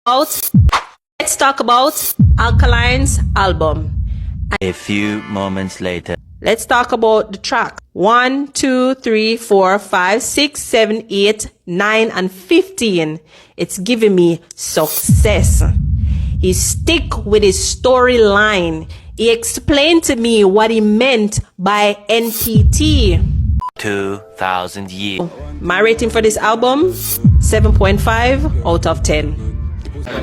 Let's talk about Alkaline's album. A few moments later. Let's talk about the track. 1, 2, 3, 4, 5, 6, 7, 8, 9, and 15. It's giving me success. He stick with his storyline. He explained to me what he meant by NPT. 2,000 years. My rating for this album, 7.5 out of 10.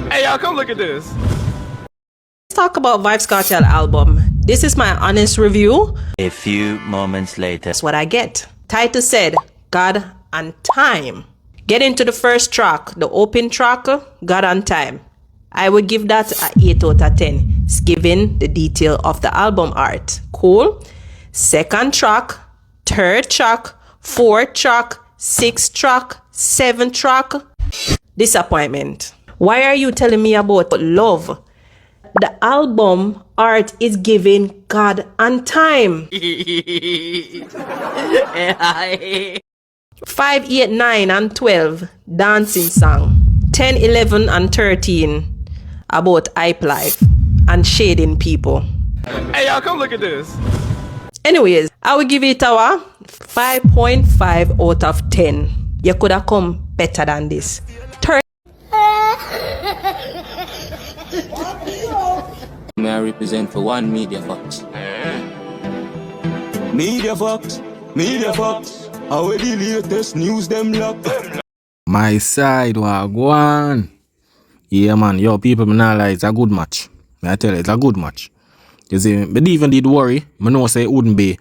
Hey, y'all, come look at this. Let's talk about Vybz Kartel album. This is my honest review. A few moments later. That's what I get. Title said, God and Time. Get into the first track, the open track, God and Time. I would give that an 8 out of 10. It's given the detail of the album art. Cool. Second track, third track, fourth track, sixth track, seventh track. Disappointment. Why are you telling me about love? The album art is giving God and Time. 5, 8, 9, and 12, dancing song. 10, 11, and 13, about hype life and shading people. Hey, y'all, come look at this. Anyways, I will give it a 5.5 out of 10. You could have come better than this. May I represent for one Media Fox? Media Fox, how the latest news them lock. My side, wagwan. Yeah, man, yo, people, me not lie, it's a good match. I tell you, it's a good match. You see, but even did worry, I know say it wouldn't be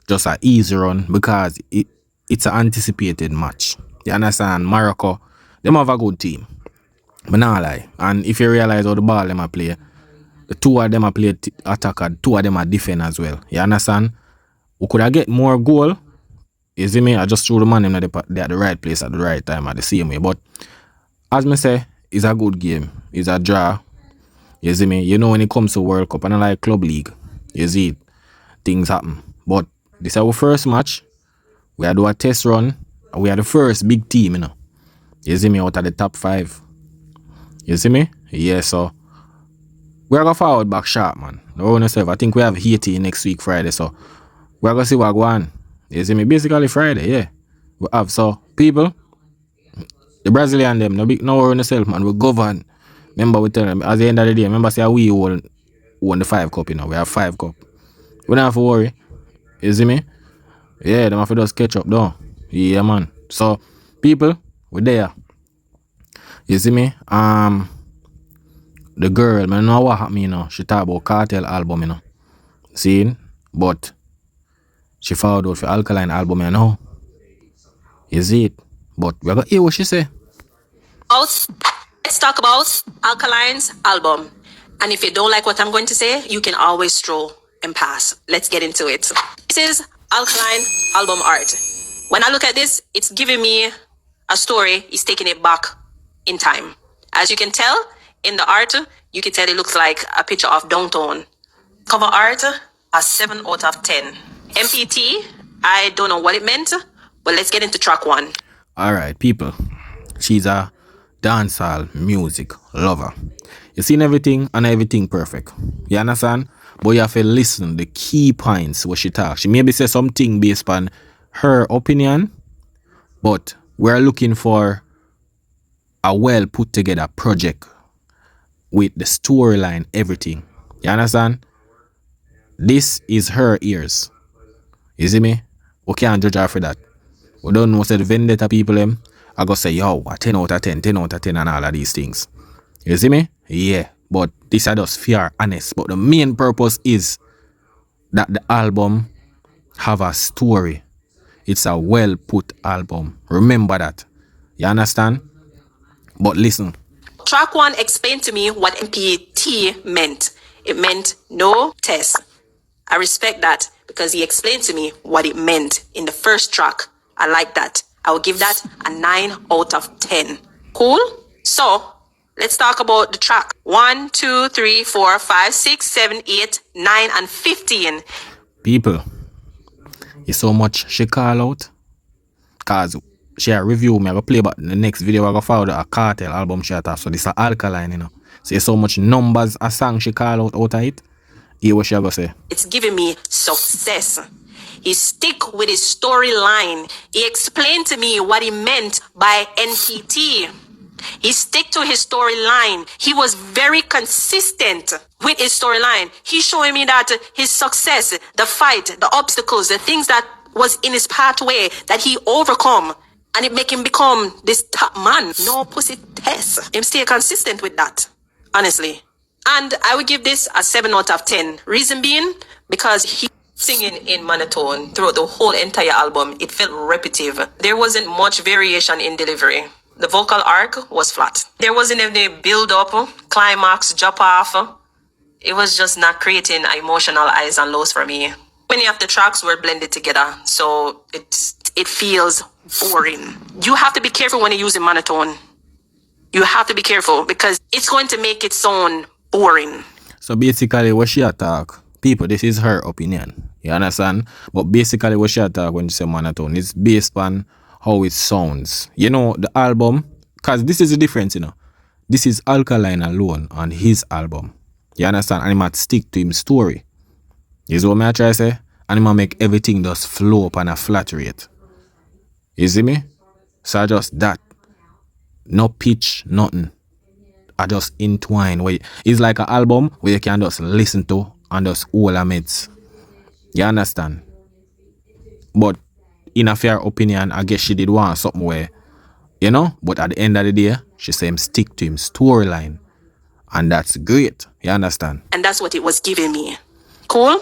just an easy run because it's an anticipated match. You understand? Morocco, them have a good team. But not lie. And if you realize how the ball them a play, the two of them are play attacker, two of them are defend as well. You understand? We could have get more goal. You see me? I just threw the man in they're at the right place at the right time at the same way. But as me say, it's a good game. It's a draw. You see me? You know when it comes to World Cup and I like club league, you see it, things happen. But this is our first match. We are do a test run. We are the first big team, you know. You see me, out of the top 5. You see me? Yeah, so we're going to forward back sharp, man. Don't run yourself. I think we have Haiti next week, Friday, so we're going to see what go on. You see me? Basically Friday, yeah. We have, so people, the Brazilian them, no worry yourself, man. We govern. Remember, we tell them, at the end of the day, remember, say we won the 5 cup, you know. We have 5 cup. We don't have to worry. You see me? Yeah, them have to just catch up, though. Yeah, man. So, people, we're there. You see me? The girl, man, know what happened, you know. She talk about Kartel album, you know. See? But she found out for Alkaline album, you know. You see it? But we're going to hear what she say. Let's talk about Alkaline's album. And if you don't like what I'm going to say, you can always stroll and pass. Let's get into it. This is Alkaline album art. When I look at this, it's giving me a story. It's taking it back in time. As you can tell, in the art, you can tell it looks like a picture of downtown. Cover art, a 7 out of 10. MPT, I don't know what it meant, but let's get into track 1. Alright, people. She's a dancehall music lover. You seen everything and everything perfect. You understand? But you have to listen the key points where she talks. She maybe say something based on her opinion, but we're looking for a well put together project with the storyline, everything. You understand? This is her ears. You see me? We can't judge her for that. We don't know, say the vendetta people them, I go say, yo, 10 out of 10, 10 out of 10 and all of these things. You see me? Yeah. But this is just fair, honest. But the main purpose is that the album have a story. It's a well put album. Remember that. You understand? But listen. Track 1 explained to me what MPT meant. It meant no test. I respect that because he explained to me what it meant in the first track. I like that. I will give that a 9 out of 10. Cool? So, let's talk about the track. 1, 2, 3, 4, 5, 6, 7, 8, 9, and 15. People, it's so much she call out. Cause she a review me, I go play back the next video, I go follow a Kartel album she have. So this a Alkaline, you know. See so much numbers a song she call out of it. Hear what she go say. It's giving me success. He stick with his storyline. He explained to me what he meant by NPT. He stick to his storyline. He was very consistent with his storyline. He's showing me that his success, the fight, the obstacles, the things that was in his pathway that he overcome, and it make him become this top man. No pussy test. Him stay consistent with that, honestly. And I would give this a 7 out of 10. Reason being, because he singing in monotone throughout the whole entire album. It felt repetitive. There wasn't much variation in delivery. The vocal arc was flat. There wasn't any build up, climax, drop off. It was just not creating emotional highs and lows for me. Many of the tracks were blended together, so it feels boring. You have to be careful when you're using monotone. You have to be careful because it's going to make it sound boring. So basically what she attack, people, this is her opinion. You understand? But basically what she attack when you say monotone is based on how it sounds. You know, the album, because this is the difference, you know. This is Alkaline alone on his album. You understand? And he might stick to his story. You see what I try to say? And he might make everything just flow up on a flat rate. You see me? So just that. No pitch, nothing. I just entwine. It's like an album where you can just listen to and just all amidst. You understand? But in a fair opinion, I guess she did want something where, you know, but at the end of the day, she said him stick to him storyline. And that's great. You understand? And that's what it was giving me. Cool?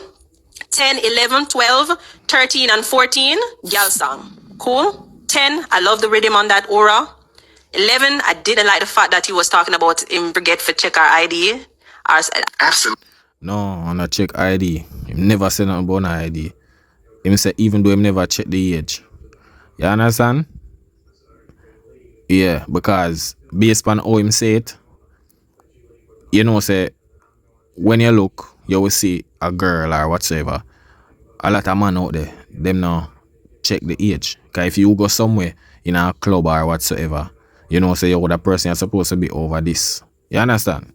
10, 11, 12, 13, and 14, girl song. Cool? 10, I love the rhythm on that aura. 11, I didn't like the fact that he was talking about him forget for check our ID. Absolutely. No, I'm not check ID. He never said nothing about no ID. Him say even though him never check the age. You understand? Yeah, because based on how him say it, you know, say when you look, you will see a girl or whatsoever. A lot of man out there, them now check the age. Because if you go somewhere in a club or whatsoever, you know, say you're the person you're supposed to be over this. You understand?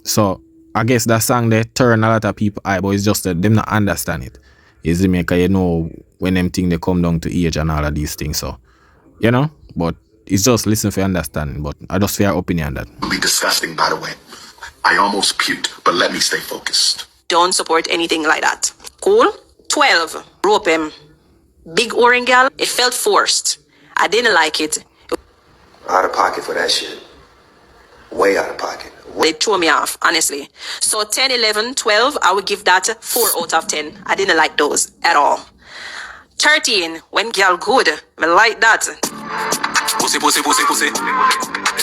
So I guess that song there turn a lot of people eye, but it's just that them not understand it. You see me? Because you know when them things they come down to age and all of these things. So, you know, but it's just listen for understanding. But I just fair opinion that. Be disgusting, by the way. I almost puked, but let me stay focused. Don't support anything like that. Cool? 12, rope him. Big orange girl, it felt forced. I didn't like it. Out of pocket for that shit. Way out of pocket. They threw me off, honestly. So 10, 11, 12, I would give that 4 out of 10. I didn't like those at all. 13, when girl good, I like that. Pussy, pussy, pussy, pussy.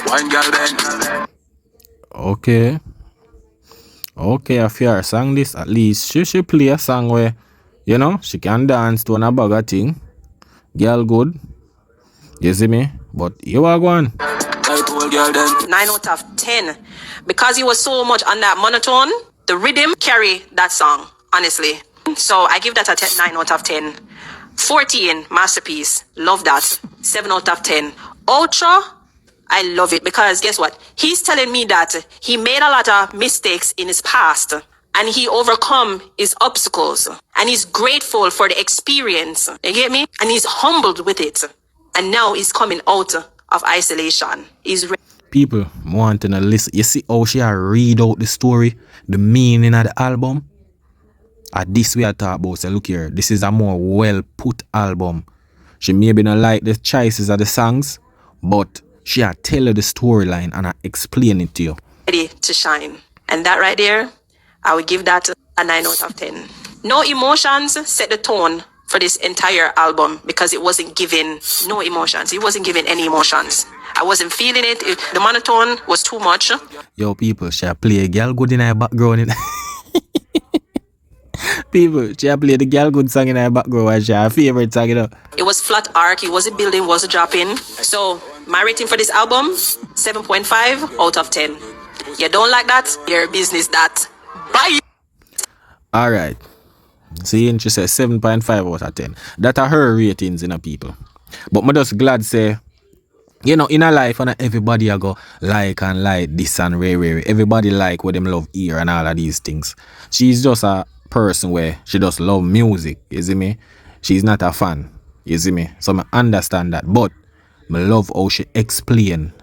One girl then. Okay, if you sang this, at least she should play a song where, you know, she can dance to a bag of thing. Girl good. You see me? But you are going. 9 out of 10. Because he was so much on that monotone, the rhythm carry that song, honestly. So I give that a 9 out of 10. 14, masterpiece. Love that. 7 out of 10. Ultra, I love it because guess what? He's telling me that he made a lot of mistakes in his past and he overcome his obstacles and he's grateful for the experience. You get me? And he's humbled with it. And now he's coming out of isolation. People wanting to listen. You see how she read out the story, the meaning of the album? At this way I talk about, say, look here, this is a more well put album. She maybe not like the choices of the songs, but she tell you the storyline and I explain it to you. Ready to shine. And that right there, I would give that a 9 out of 10. No emotions set the tone for this entire album because it wasn't giving no emotions. It wasn't giving any emotions. I wasn't feeling it. The monotone was too much. Yo, people, she play a girl good in her background. People, she play the girl good song in her background and she her favorite song, you know. It was flat arc. It wasn't building, wasn't dropping. So my rating for this album, 7.5 out of 10. You don't like that? Your business that. Bye. Alright. See, she says 7.5 out of 10. That are her ratings, you know, people. But me just glad say, you know, in a life, and everybody I go like and like this and rare. Everybody like what them love ear and all of these things. She's just a person where she just love music, you see me? She's not a fan, you see me? So I understand that. But I love how she explain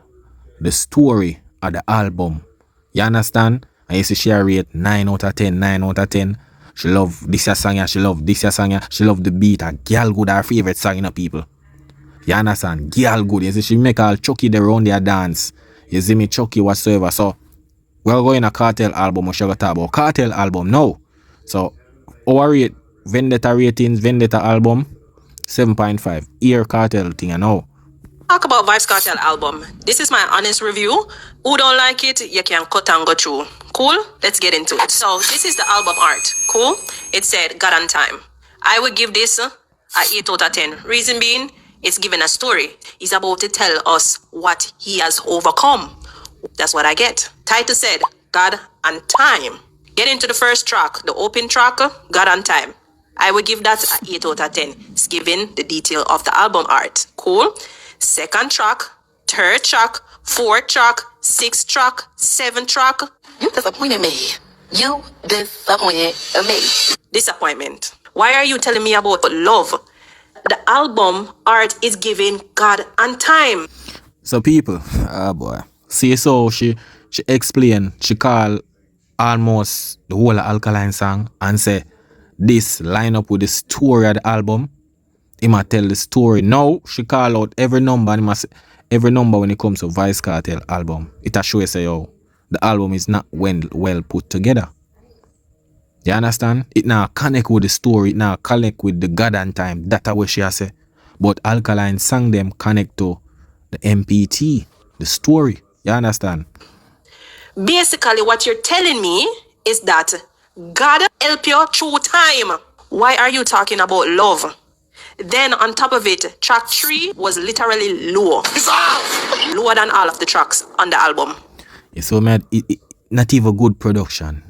the story of the album. You understand? And you see she rate 9 out of 10, 9 out of 10. She love this a song, she love this a song, she love the beat. A girl good her favorite song, you know, people. You understand? Girl good. You see, she make all Chucky the round their dance. You see me, Chucky whatsoever. So, we're going a Cartel album, or sugar talk about Cartel album now. So, our rate, Vendetta ratings, Vendetta album, 7.5. Ear Cartel thing, you know. Talk about Vybz Kartel album. This is my honest review. Who don't like it, you can cut and go through. Cool? Let's get into it. So, this is the album art. Cool? It said, God on Time. I would give this a 8 out of 10. Reason being, it's given a story. He's about to tell us what he has overcome. That's what I get. Title said, God on Time. Get into the first track, the open track, God on Time. I would give that a 8 out of 10. It's given the detail of the album art. Cool? Second track, third track, fourth track, sixth track, seventh track. You disappointed me. You disappointed me. Disappointment. Why are you telling me about love? The album art is giving God on Time. So people, boy. See, so she explain, she call almost the whole Alkaline song and say, this line up with the story of the album. He might tell the story. Now, she call out every number, and every number when it comes to Vybz Kartel album. It a show you say, oh, the album is not well put together. You understand? It now connect with the story, it now connect with the God and Time. That's what she say. But Alkaline sang them connect to the MPT, the story. You understand? Basically, what you're telling me is that God help you through time. Why are you talking about love? Then on top of it, track 3 was literally low. Lower than all of the tracks on the album. It's so mad. It not even good production.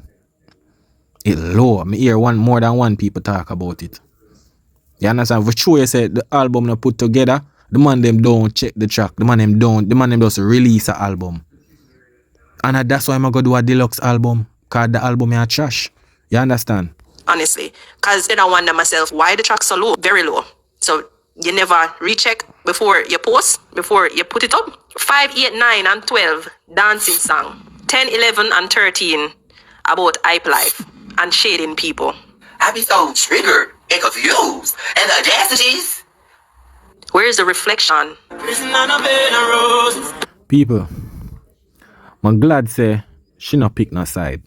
It low. Me hear more than one people talk about it. You understand? For sure you say the album not put together, the man them don't check the track. The man them just release an album. And that's why I'm gonna do a deluxe album. Cause the album is trash. You understand? Honestly. Cause then I wonder myself, why the tracks so low? Very low. So you never recheck before you post, before you put it up. 5, 8, 9, and 12, dancing song. 10, 11, and 13 about hype life and shading people. I be so triggered and confused and the audacities. Where's the reflection? People, I'm glad say she not pick no side.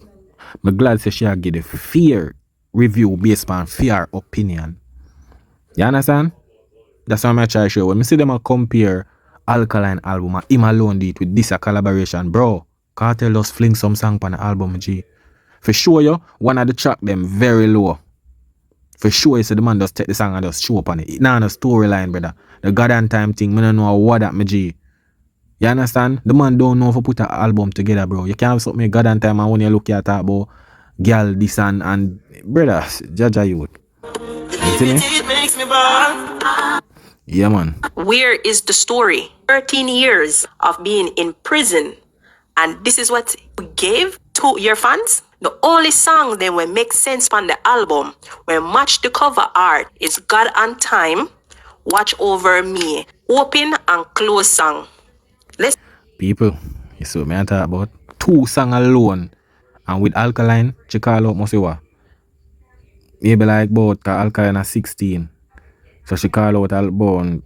I'm glad say she a give the fair review based on fair opinion. You understand? That's why I try to show. When I see them a compare Alkaline album and him alone did with this a collaboration, bro, Kartel just fling some song on the album, G. For sure, yo, one of the track them very low. For sure, you see the man just take the song and just show up on it. It's not a storyline, brother. The God and Time thing, I don't know what that, my G. You understand? The man don't know if put an album together, bro. You can't have something God and Time and when you look at that, bro, girl, this and brother, judge you. You see me? Yeah, man. Where is the story? 13 years of being in prison. And this is what you gave to your fans? The only song then will make sense on the album, when match the cover art, is God on Time, Watch Over Me, open and close song. Let's People, you see what I talk about? 2 songs alone. And with Alkaline, she call out must say what? Maybe like about Alkaline at 16. So she call out about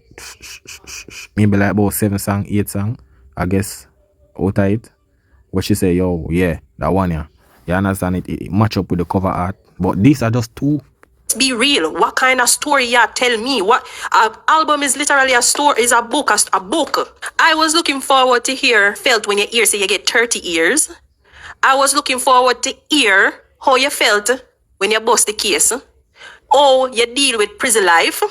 maybe like about 7 songs, 8 songs, I guess, out of it. What she say, yo, yeah, that one, yeah. You understand it match up with the cover art. But these are just 2. be real. What kind of story you tell me? What album is literally a story, is a book, a book. I was looking forward to felt when your ear say you get 30 years. I was looking forward to hear how you felt when you bust the case. How you deal with prison life.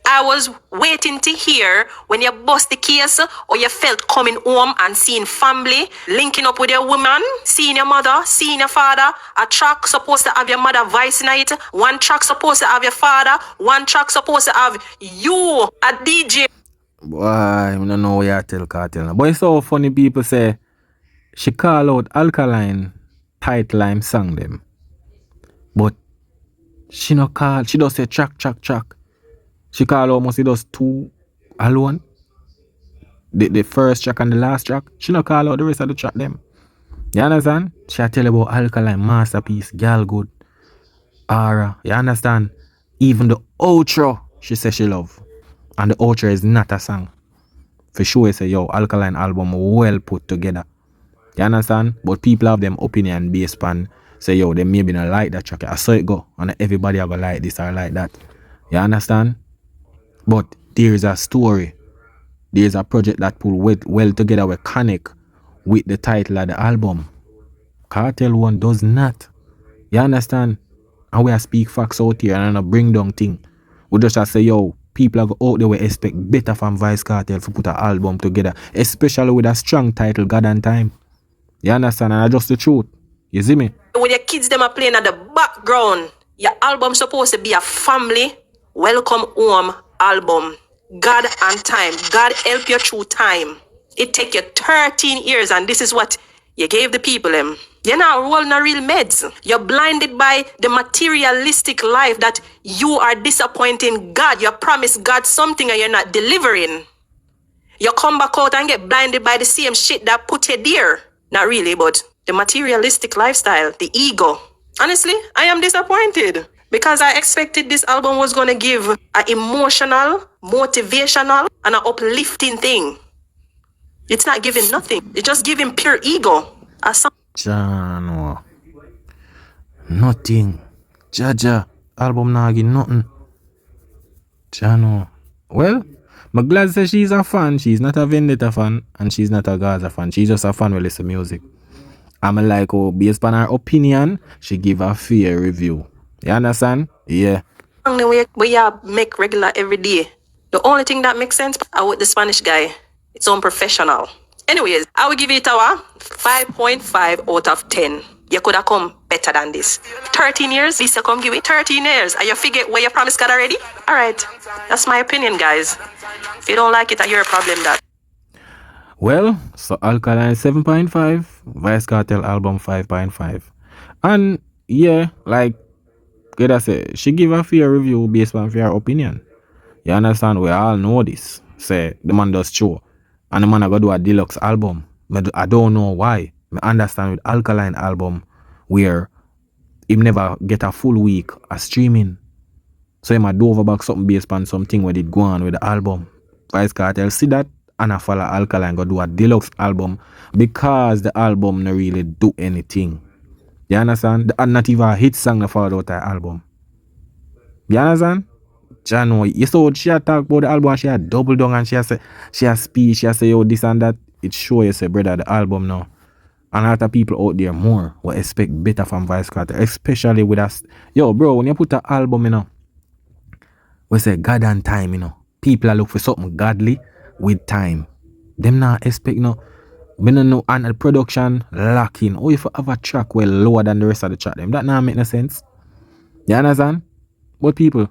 I was waiting to hear when you bust the case or you felt coming home and seeing family, linking up with your woman, seeing your mother, seeing your father. A track supposed to have your mother voice in it. One track supposed to have your father. One track supposed to have you, a DJ. Boy, I don't know what you tell Kartel now. But it's so funny people say she call out Alkaline tight lime song them. But she no call, she does say track. She call almost it does two alone. The first track and the last track. She no call out the rest of the track them. You understand? She a tell about Alkaline masterpiece, girl good, aura. You understand? Even the outro she say she love. And the outro is not a song. For sure say yo, Alkaline album well put together. You understand? But people have them opinion based on say yo, they maybe not like that track. I saw it go. And everybody have a like this or like that. You understand? But there's a story. There's a project that pull well together with Connect with the title of the album. Kartel one does not. You understand? And we are speak facts out here and not bring down thing. We just say yo, people have out there will expect better from Vybz Kartel to put an album together. Especially with a strong title, God and Time. You understand? And that's just the truth. You see me? When your kids them are playing at the background, your album supposed to be a family welcome home album. God and Time. God help you through time. It take you 13 years and this is what you gave the people them. You're not rolling a real meds. You're blinded by the materialistic life that you are disappointing God. You promised God something and you're not delivering. You come back out and get blinded by the same shit that put you there. Not really, but the materialistic lifestyle, the ego. Honestly, I am disappointed because I expected this album was going to give an emotional, motivational, and an uplifting thing. It's not giving nothing. It's just giving pure ego. Jano. Nothing. Jaja. Album not give nothing. Jano. Well, I'm glad that she's a fan. She's not a Vendetta fan and she's not a Gaza fan. She's just a fan who listen music. I'm like, oh, based on her opinion, she give a fair review. You understand? Yeah. We make regular every day. The only thing that makes sense are with the Spanish guy. It's unprofessional. Anyways, I will give it a 5.5 out of 10. You could have come better than this. 13 years? Lisa, come give it 13 years. Are you figure where you promised God already? Alright. That's my opinion, guys. If you don't like it, your problem that. Well, so Alkaline 7.5, Vybz Kartel album 5.5. And yeah, like I say, she give a fair review based on fair opinion. You understand? We all know this. Say the man does show. And the man I go do a deluxe album. But I don't know why. I understand with Alkaline album where him never get a full week of streaming. So he might do over back something based on something where it go on with the album. Vybz Kartel see that and I follow Alkaline go do a deluxe album because the album no really do anything. You understand? And not even a hit song that followed out the album. You understand? Jano, you saw she had talk about the album and she had double down and she has speech, she has say yo this and that. It show you say brother the album now. And a lot of people out there more will expect better from Vybz Kartel, especially with us. Yo bro, when you put an album, you know, we say God and Time, you know. People are look for something godly with time. Them not expect, you know. We don't know and the production lacking. Or if you have a track well lower than the rest of the track, them that not make no sense. You understand? But people,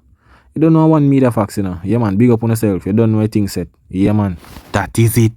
you don't know one media facts, you know. Yeah man, big up on yourself. You don't know a thing set. Yeah man, that is it.